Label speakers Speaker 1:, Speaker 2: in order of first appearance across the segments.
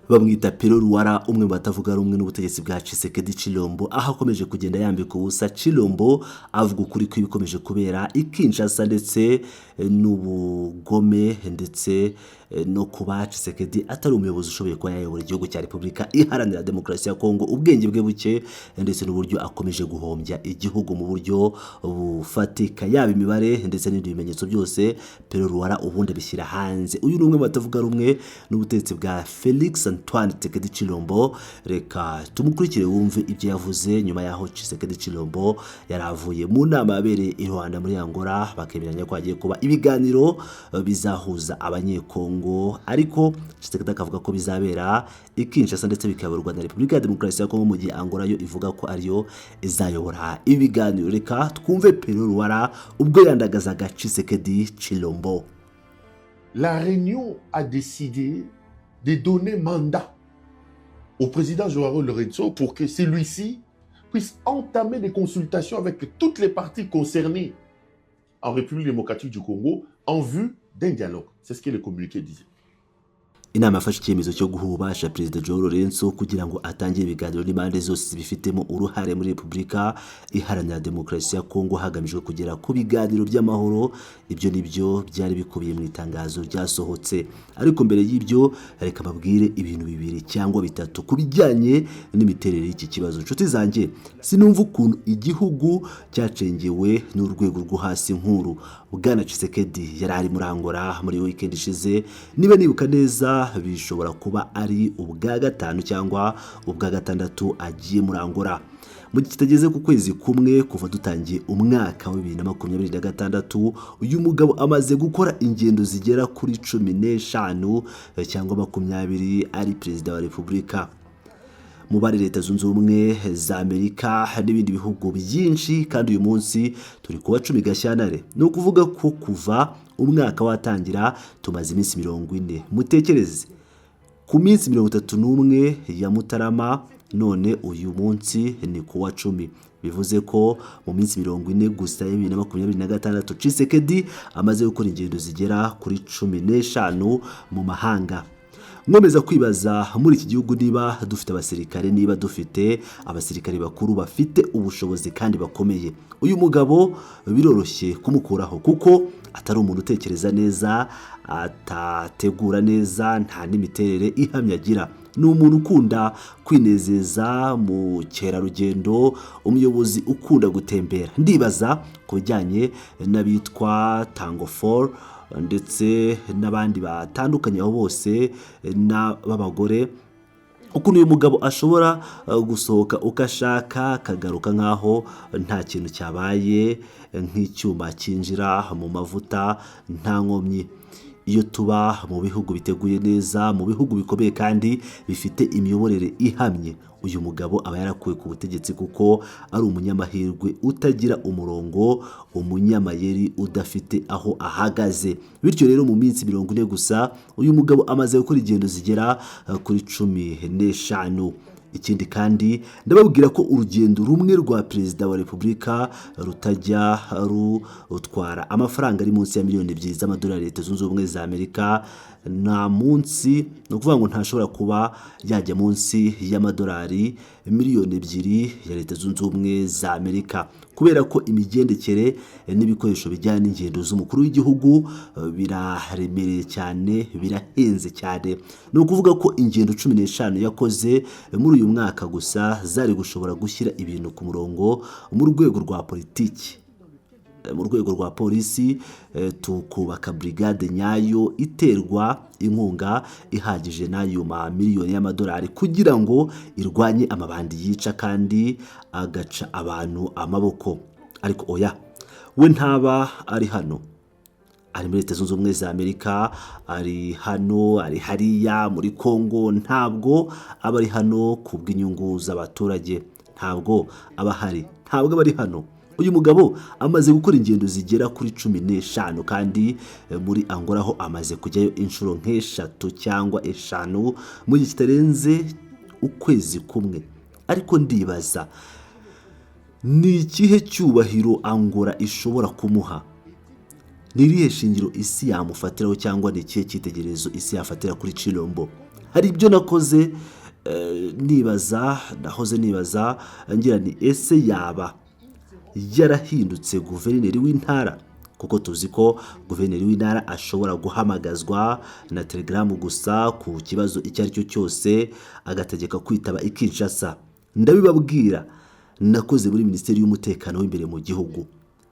Speaker 1: bamwita Pero Luara, umwe mu batavuga rumwe n'ubutegetsi bwa Tshisekedi Tshilombo, aho akomeje kugenda yambika ubusa Tshilombo avuga ukuri kw'ibikomeje kubera i Kinshasa ndetse n'ubugome ndetse no kuba Tshisekedi atari umuyobozi ushoboye kuba yayobora igihugu cya Repubulika Iharanira Demokarasi ya Kongo, ubwenge bwe buke ndetse n'uburyo akomeje guhombya igihugu mu buryo bufatika, yaba imibare ndetse n'ibindi bimenyetso byose Pero Luara ubundi bishyira hanze. Uyu ni umwe mu batavuga rumwe n'ubutegetsi bwa Felix Antoine Tshisekedi Tshilombo. Reka tumukurikire wumve ibyo yavuze nyuma yaho Tshisekedi Tshilombo yaravuye mu nama yabereye i Rwanda muri Angola, bakemeranya ko hagiye kuba ibiganiro bizahuza abanyekongo, ariko Tshisekedi akavuga ko bizabera i Kinshasa ndetse bikayoborwa na Repubulika ya Demokarasi ya Kongo, mu gihe Angola yo ivuga ko ariyo izayobora ibiganiro. Reka twumve Pero Luara ubwo yandagazaga Tshisekedi Tshilombo.
Speaker 2: La Réunion a décidé de donner mandat au président Joao Lourenço pour que celui-ci puisse entamer des consultations avec toutes les parties concernées en République démocratique du Congo en vue d'un dialogue. C'est ce que le communiqué disait.
Speaker 1: Inama yafashe icyemezo cyo guha ububasha Perezida Joao Lourenço kugira ngo atangire ibiganiro n'impande zose zibifitemo uruhare muri Repubulika Iharanira Demokarasi ya Kongo hagamijwe kugera ku biganiro by'amahoro. Ibyo nibyo byari bikubiye mu itangazo ryasohotse, ariko mbere y'ibyo reka babwire ibintu bibiri cyangwa bitatu ku bijyanye n'imiterere y'iki kibazo. Inshuti zanjye, sinumva ukuntu igihugu cyacengewe n'urwego rwo hasi nkuru. Bwana Tshisekedi yari ari muri Angola muri weekend ishize, niba nibuka neza bishobora kuba ari ubwa gatanu cyangwa ubwa gatandatu agiye muri Angola. Mu gihe kitageze ku kwezi kumwe kuva dutangiye umwaka wa 2026, uyu mugabo amaze gukora ingendo zigera kuri 15 cyangwa 20 ari perezida wa Repubulika. Mu bari Leta Zunze Ubumwe za Amerika n'ibindi bihugu byinshi, kandi uyu munsi turi kuwa 10 Gashyantare. Ni ukuvuga ko kuva umwaka watangira tumaze iminsi 40. Mutekereze ku minsi 31 ya Mutarama, none uyu munsi ni kuwa 10. Bivuze ko mu minsi 40 gusa ya 2026 Tshisekedi amaze gukora ingendo zigera kuri 15 mu mahanga. Nkomeza kwibaza muri iki gihugu niba dufite abasirikare, niba dufite abasirikare bakuru bafite ubushobozi kandi bakomeye. Uyu mugabo biroroshye kumukuraho kuko atari umuntu utekereza neza, atategura neza, nta n'imiterere ihamye agira. Ni umuntu ukunda kwinezeza mu kerarugendo, umuyobozi ukunda gutembera. Ndibaza ku bijyanye n'abitwa Tango 4 ndetse n'abandi batandukanye aho bose n'abagore, ukuntu uyu mugabo ashobora gusohoka ukashaka akagaruka nkaho nta kintu cyabaye, nk'icyuma cyinjira mu mavuta nta nkomyi. Iyo tuba mu bihugu biteguye neza, mu bihugu bikomeye kandi bifite imiyoborere ihamye, uyu mugabo aba yarakuwe ku butegetsi kuko ari umunyamahirwe utagira umurongo, umunyamayeri udafite aho ahagaze. Bityo rero mu minsi 40 gusa uyu mugabo amaze gukora ingendo zigera kuri 15. Ikindi kandi ndababwira ko urugendo rumwe rwa perezida wa Repubulika rutajya rutwara amafaranga ari munsi ya miliyoni 2 z'amadolari Leta Zunze Ubumwe za Amerika. Nta munsi, no kuvuga ngo ntashobora kuba yajya munsi y'amadolari miliyoni 2 ya Leta Zunze Ubumwe za Amerika, kubera ko imigendekere n'ibikoresho bijyana n'ingendo z'umukuru w'igihugu biraremereye cyane, birahenze cyane. Ni ukuvuga ko ingendo 15 yakoze muri uyu mwaka gusa zari gushobora gushyira ibintu ku murongo mu rwego rwa politiki, mu rwego rwa polisi, tukubaka brigade nyayo iterwa inkunga ihagije n'ayo miliyoni y'amadolari kugira ngo irwanye amabandi yica kandi agaca abantu amaboko. Ariko oya, we ntaba ari hano, ari muri Leta Zunze Ubumwe za Amerika, ari hano, ari hariya muri Kongo. Ntabwo aba ari hano kubw'inyungu z'abaturage, ntabwo aba hari, ntabwo aba ari hano. Uyu mugabo amaze gukora ingendo zigera kuri 15 kandi muri Angola ho amaze kujyayo inshuro nk'eshatu cyangwa 5 mu gihe kitarenze ukwezi kumwe. Ariko ndibaza ni ikihe cyubahiro Angola ishobora kumuha? Ni irihe shingiro isi yamufatiraho cyangwa ni ikihe cyitegererezo isi yafatira kuri Tshilombo? hari ibyo nahoze nibaza ngira ni ese yaba yarahindutse guverineri w'intara, kuko tuzi ko guverineri w'intara ashobora guhamagazwa na telegaramu gusa ku kibazo icyo ari cyo cyose agategeka kwitaba i Kinshasa. Ndabibabwira, nakoze muri minisiteri y'umutekano w'imbere mu gihugu.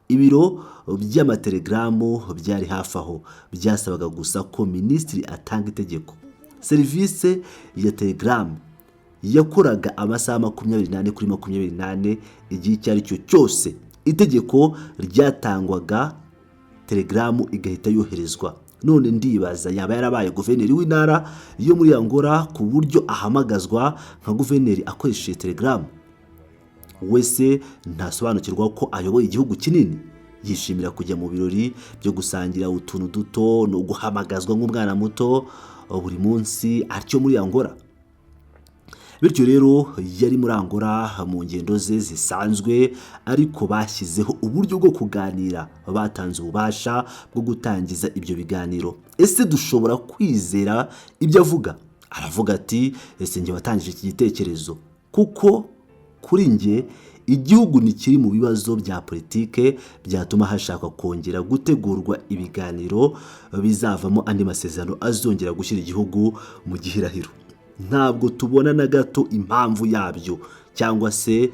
Speaker 1: Ibiro by'amatelegaramu byari hafi aho, byasabaga gusa ko minisitiri atanga itegeko. Serivisi ya telegaramu yakoraga amasaha 24 kuri 24 igihe icyo ari cyo cyose. Itegeko ryatangwaga, telegaramu igahita yoherezwa. None ndibaza yaba yarabaye guverineri w'intara yo muri Angola ku buryo ahamagazwa nka guverineri akoresheje telegaramu. Wese ntasobanukirwa ko ayoboye igihugu kinini, yishimira kujya mu birori byo gusangira utuntu duto no guhamagazwa nk'umwana muto buri munsi atyo muri Angola. Bityo rero yari muri Angola mu ngendo ze zisanzwe, ariko bashyizeho uburyo bwo kuganira, batanze ububasha bwo gutangiza ibyo biganiro. Ese dushobora kwizera ibyo avuga? Aravuga ati ese njye watangije iki gitekerezo, kuko kuri njye igihugu ni kiri mu bibazo bya politike byatuma hashaka kongera gutegurwa ibiganiro bizavamo andi masezerano azongera gushyira igihugu mu gihirahiro. Ntabwo tubona na gato impamvu yabyo cyangwa se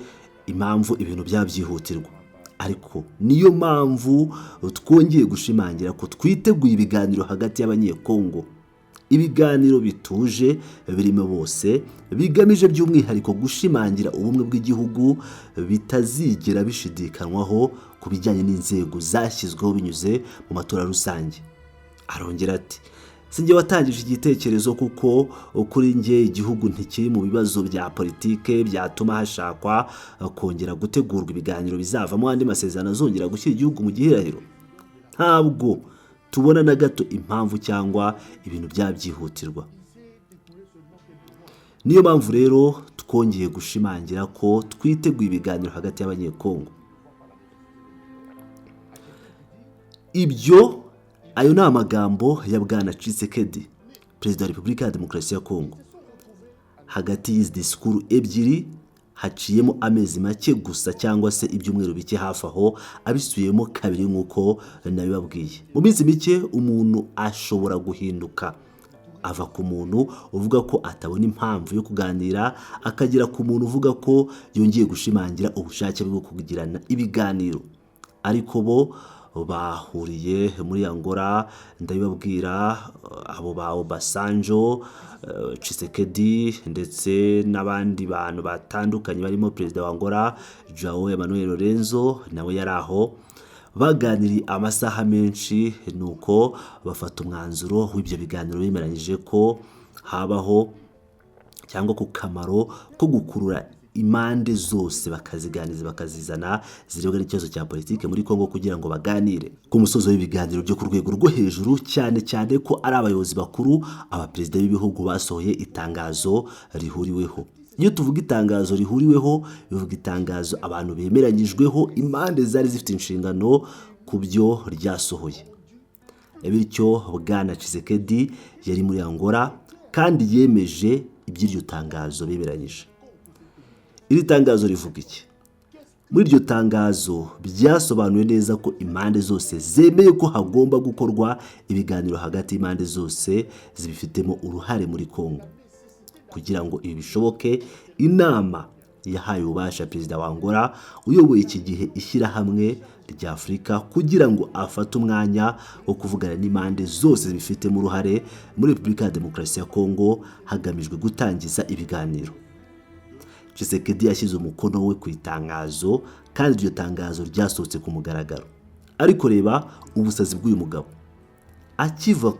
Speaker 1: impamvu ibintu byabyihutirwa, ariko niyo mpamvu twongeye gushimangira ko twiteguye ibiganiro hagati y'abanyekongo. Ibiganiro bituje birimo bose, bigamije by'umwihariko gushimangira ubumwe bw'igihugu, bitazigera bishidikanywaho ku bijyanye n'inzego zashyizweho binyuze mu matora rusange. Arongera ati sinjye watangije igitekerezo, kuko kuri njye igihugu ntikiri mu bibazo bya politike byatuma hashakwa kongera gutegurwa ibiganiro bizavamo andi masezerano azongera gushyira igihugu mu gihirahiro. Ntabwo tubona na gato impamvu cyangwa ibintu byabyihutirwa. Niyo mpamvu rero twongeye gushimangira ko twiteguye ibiganiro hagati y'abanyekongo. Ayo ni amagambo ya Bwana Tshisekedi, Perezida wa Repubulika ya Demokarasi ya Kongo. Hagati y'izi disikuru ebyiri haciyemo amezi make gusa, cyangwa se ibyumweru bike hafi aho, abisubiyemo kabiri nk'uko nabibabwiye. Mu minsi mike umuntu ashobora guhinduka, ava ku muntu uvuga ko atabona impamvu yo kuganira, akagera ku muntu uvuga ko yongeye gushimangira ubushake bwo kugirana ibiganiro. Ariko bo bahuriye muri Angola, ndabibabwira, abo ba Obasanjo, Tshisekedi ndetse n'abandi bantu batandukanye barimo Perezida wa Angola João Emmanuel Lorenzo nawe yari aho. Baganiriye amasaha menshi, nuko bafata umwanzuro w'ibyo biganiro bemeranyije ko habaho cyangwa ku kamaro ko gukurura impande zose bakaziganiza, bakazizana zirebwa n'ikibazo cya politike muri Kongo kugira ngo baganire. Ku musozo w'ibiganiro byo ku rwego rwo hejuru, cyane cyane ko ari abayobozi bakuru, abaperezida b'ibihugu basohoye itangazo rihuriweho. Iyo tuvuga itangazo rihuriweho, bivuga itangazo abantu bemeranyijweho, impande zari zifite inshingano ku byo ryasohoye. Bityo Bwana Tshisekedi yari muri Angola kandi yemeje iby'iryo tangazo bemeranyije. Iri tangazo rivuga iki? Muri iryo tangazo byasobanuye neza ko impande zose zemeye ko hagomba gukorwa ibiganiro hagati y'impande zose zibifitemo uruhare muri Kongo. Kugira ngo ibi bishoboke, inama yahaye ububasha Perezida wa Angola uyoboye iki gihe ishyirahamwe rya Afurika kugira ngo afate umwanya wo kuvugana n'impande zose zibifitemo uruhare muri Repubulika ya Demokarasi ya Kongo hagamijwe gutangiza ibiganiro. Tshisekedi yashyize umukono we ku itangazo, kandi iryo tangazo ryasohotse ku mugaragaro. Ariko reba ubusazi bw'uyu mugabo. Akiva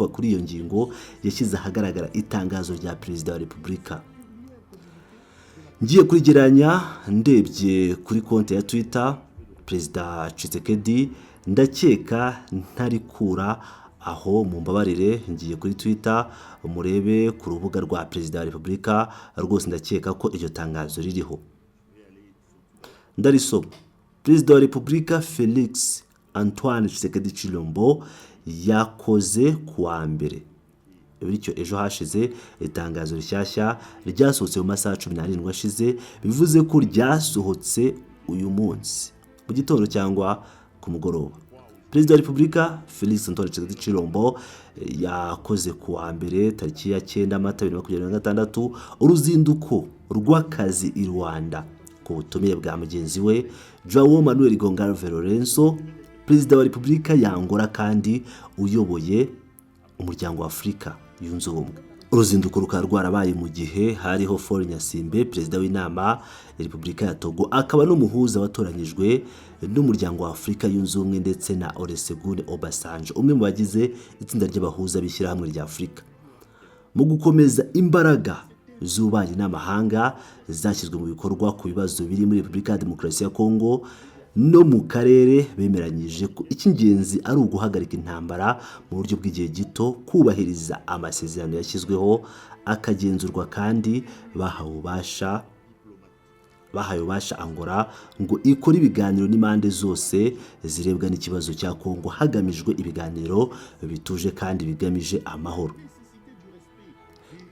Speaker 1: kuri iyo ngingo, yashyize ahagaragara itangazo rya Perezida wa Repubulika. Ngiye kurigeranya, ndebye kuri konti ya Twitter, Perezida Tshisekedi ndakeka ntarikura aho, mumbabarire, ngiye kuri Twitter murebe ku rubuga rwa Perezida wa Repubulika, rwose ndakeka ko iryo tangazo ririho. Ndarisoma. Perezida wa Repubulika Félix-Antoine Tshisekedi Tshilombo yakoze kuwa mbere bityo ejo hashize itangazo rishyashya ryasohotse mu masaha 17 ashize bivuze ko ryasohotse uyu munsi mu gitondo cyangwa ku mugoroba. Perezida wa Repubulika Felix Antoine Tshisekedi Tshilombo yakoze ku wa mbere tariki ya 9 Mata 2026 uruzinduko rw'akazi i Rwanda ku butumire bwa mugenzi we João Manuel Gonçalves Lourenço, Perezida wa Repubulika ya Angola kandi uyoboye umuryango wa Afurika yunze ubumwe. Uruzinduko rukaba rwarabaye mu gihe hariho Faure Nyasimbe, Perezida w'inama ya Repubulika ya Togo, akaba n'umuhuza watoranyijwe n'umuryango wa Afurika yunze ubumwe ndetse na Olusegun Obasanjo, umwe mu bagize itsinda ry'abahuza bishyirahamwe rya Afurika, mu gukomeza imbaraga z'ububanyi n'amahanga zashyizwe mu bikorwa ku bibazo biri muri Repubulika ya Demokarasi ya Kongo no mu karere. Bemeranyije ko icy'ingenzi ari uguhagarika intambara mu buryo bw'igihe gito, kubahiriza amasezerano yashyizweho akagenzurwa, kandi bahawe ububasha Angola ngo ikore ibiganiro n'impande zose zirebwa n'ikibazo cya Kongo hagamijwe ibiganiro bituje kandi bigamije amahoro.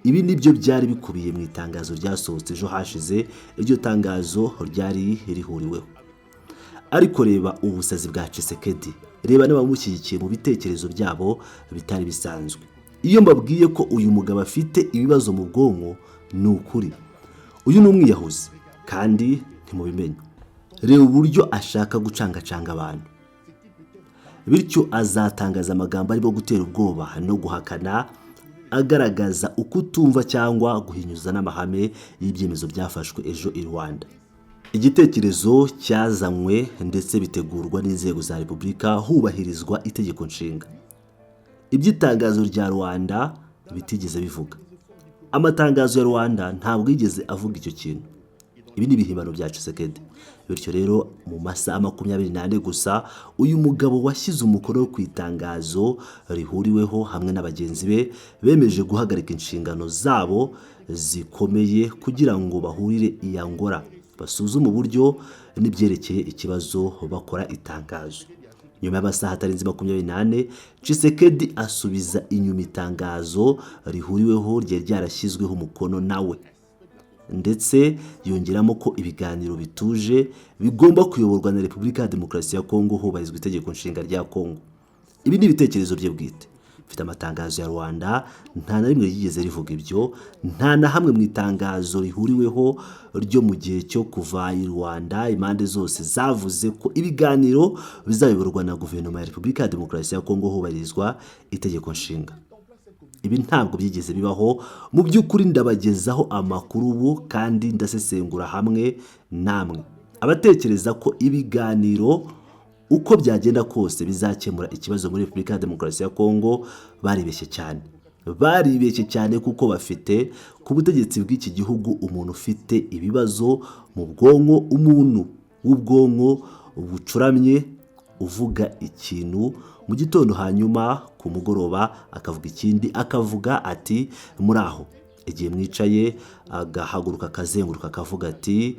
Speaker 1: Ibi nibyo byari bikubiye mu itangazo ryasohotse ejo hashize. Iryo tangazo ryari rihuriweho. Ariko reba ubusazi bwa Tshisekedi, reba n'abamushyigikiye mu bitekerezo byabo bitari bisanzwe. Iyo mbabwiye ko uyu mugabo afite ibibazo mu bwonko, ni ukuri. Uyu ni umwiyahuzi kandi ntimubimenye. Reba uburyo ashaka gucangacanga abantu, bityo azatangaza amagambo arimo gutera ubwoba no guhakana, agaragaza ukutumva cyangwa guhinyuza n'amahame y'ibyemezo byafashwe ejo i Rwanda. Igitekerezo cyazanywe ndetse bitegurwa n'inzego za Repubulika hubahirizwa itegeko nshinga. Iby'itangazo rya Rwanda bitigeze bivuga. Amatangazo ya Rwanda ntabwo yigeze avuga icyo kintu. Ibi ni ibihimbano bya Tshisekedi. Bityo rero mu masaha 24 gusa uyu mugabo washyize umukono ku itangazo rihuriweho hamwe n'abagenzi be bemeje guhagarika inshingano zabo zikomeye kugira ngo bahurire i Angola basuzume uburyo n'ibyerekeye ikibazo bakora itangazo. Nyuma y'amasaha atarenze 24 Tshisekedi asubiza inyuma itangazo rihuriweho ryari ryarashyizweho umukono nawe, ndetse yongeramo ko ibiganiro bituje bigomba kuyoborwa na Repubulika ya Demokarasi ya Kongo hubahirizwa itegeko nshinga rya Kongo. Ibi ni ibitekerezo bye bwite. Mfite amatangazo ya Rwanda nta na rimwe yigeze rivuga ibyo, nta na hamwe mu itangazo rihuriweho ryo mu gihe cyo kuva i Rwanda impande zose zavuze ko ibiganiro bizayoborwa na guverinoma ya Repubulika ya Demokarasi ya Kongo hubahirizwa itegeko nshinga. Ibi ntabwo byigeze bibaho. Mu by'ukuri ndabagezaho amakuru ubu kandi ndasesengura hamwe namwe. Abatekereza ko ibiganiro uko byagenda kose bizakemura ikibazo muri Repubulika ya Demokarasi ya Kongo baribeshye cyane. Baribeshye cyane kuko bafite ku butegetsi bw'iki gihugu umuntu ufite ibibazo mu bwonko, umuntu w'ubwonko bucuramye, uvuga ikintu mu gitondo hanyuma ku mugoroba akavuga ikindi, akavuga ati muri aho. Igihe mwicaye agahaguruka akazenguruka akavuga ati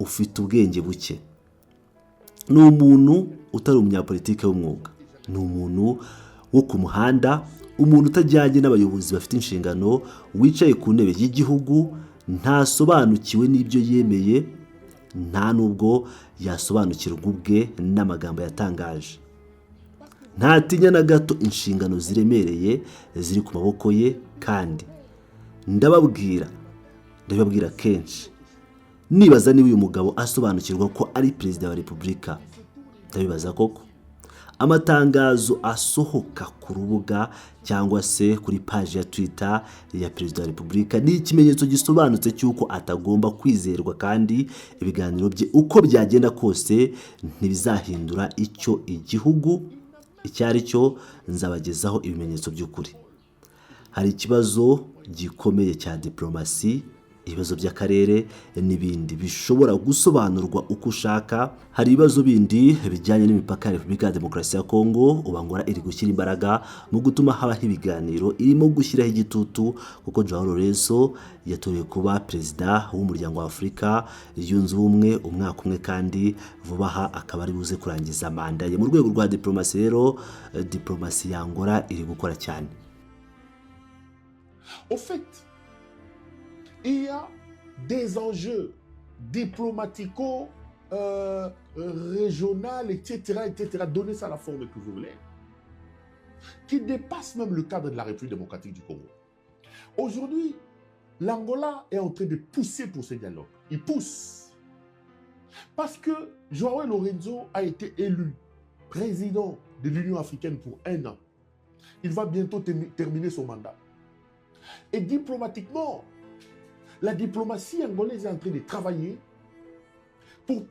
Speaker 1: ufite ubwenge buke. Ni umuntu utari umunyapolitike w'umwuga, ni umuntu wo ku muhanda, umuntu utajyanye n'abayobozi bafite inshingano, wicaye ku ntebe y'igihugu, ntasobanukiwe n'ibyo yemeye, nta nubwo yasobanukirwa ubwe n'amagambo yatangaje. Ntatinya na gato inshingano ziremereye ziri ku maboko ye, kandi ndababwira kenshi, nibaza niba uyu mugabo asobanukirwa ko ari Perezida wa Repubulika. Ndabibaza koko. Amatangazo asohoka ku rubuga cyangwa se kuri page ya Twitter ya Perezida wa Repubulika ni ikimenyetso gisobanutse cy'uko atagomba kwizerwa, kandi ibiganiro bye uko byagenda kose ntibizahindura icyo igihugu icyari cyo. Nzabagezaho ibimenyetso by'ukuri. Hari ikibazo gikomeye cya diplomasi, ibibazo by'akarere n'ibindi bishobora gusobanurwa uko ushaka. Hari ibibazo bindi bijyanye n'imipaka ya Repubulika ya Demokarasi ya Kongo. Ubangora iri gushyira imbaraga mu gutuma habaho ibiganiro, irimo gushyiraho igitutu kuko João Lourenço yatorewe kuba perezida w'umuryango wa Afurika yunze ubumwe umwaka umwe, kandi vuba aha akaba ari buze kurangiza manda ye. Mu rwego rwa diplomasi rero, diplomasi ya Angola iri gukora cyane.
Speaker 2: Au fait, il y a des enjeux diplomatico, régional, etc., donnez ça la forme que vous voulez, qui dépassent même le cadre de la République démocratique du Congo. Aujourd'hui, l'Angola est en train de pousser pour ce dialogue. Il pousse. Parce que João Lourenço a été élu président de l'Union africaine pour 1 an. Il va bientôt terminer son mandat. Et diplomatiquement, la diplomatie angolaise est en train de travailler